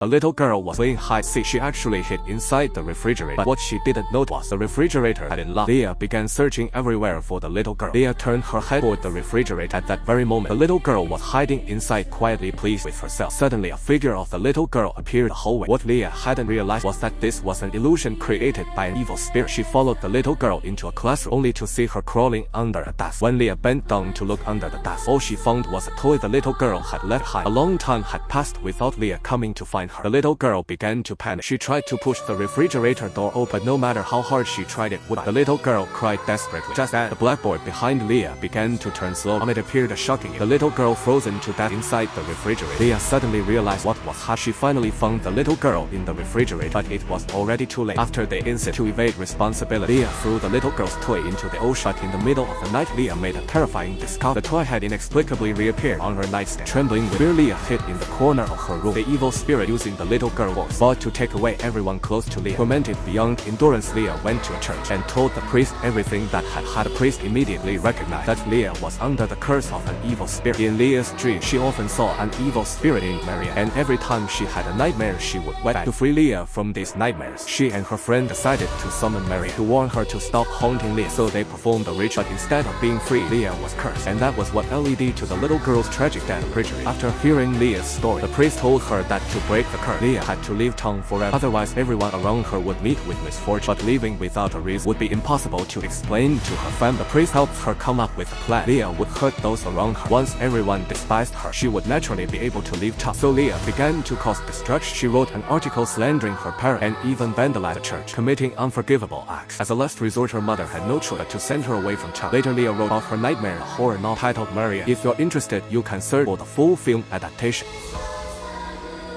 A little girl was playing hide and seek. She actually hid inside the refrigerator, but what she didn't note was the refrigerator had been locked. Leah began searching everywhere for the little girl. Leah turned her head toward the refrigerator. At that very moment, the little girl was hiding inside, quietly pleased with herself. Suddenly, a figure of the little girl appeared in the hallway. What Leah hadn't realized was that this was an illusion created by an evil spirit. She followed the little girl into a classroom, only to see her crawling under a desk. When Leah bent down to look under the desk, all she found was a toy the little girl had left behind. A long time had passed without Leah coming to find her. The little girl began to panic. She tried to push the refrigerator door open, but no matter how hard she tried, it wouldn't. The little girl cried desperately. Just then, the blackboard behind Leah began to turn slow. It appeared shocking. The little girl frozen to death inside the refrigerator. Leah suddenly realized what was happening. She finally found the little girl in the refrigerator, but it was already too late. After the incident, to evade responsibility, Leah threw the little girl's toy into the ocean. But in the middle of the night, Leah made a terrifying discovery. The toy had inexplicably reappeared on her nightstand. Trembling with fear, Leah hid in the corner of her room. The evil spirit, using the little girl voice, vowed to take away everyone close to Leah. Tormented beyond endurance, Leah went to a church and told the priest everything that had happened. The priest immediately recognized that Leah was under the curse of an evil spirit. In Leah's dream, she often saw an evil spirit in Maria, and every time she had a nightmare, she would wait back. To free Leah from these nightmares, she and her friend decided to summon Maria to warn her to stop haunting Leah. So they performed the ritual, but instead of being free, Leah was cursed, and that was what led to the little girl's tragic death. After hearing Leah's story, the priest told her that to break the curse, Leah had to leave town forever. Otherwise, everyone around her would meet with misfortune. But leaving without a reason would be impossible to explain to her family. The priest helped her come up with a plan. Leah would hurt those around her. Once everyone despised her, she would naturally be able to leave town. So Leah began to cause destruction. She wrote an article slandering her parents and even vandalized the church, committing unforgivable acts. As a last resort, her mother had no choice but to send her away from town. Later, Leah wrote about her nightmare, a horror novel titled Maria. If you're interested, you can search for the full film adaptation.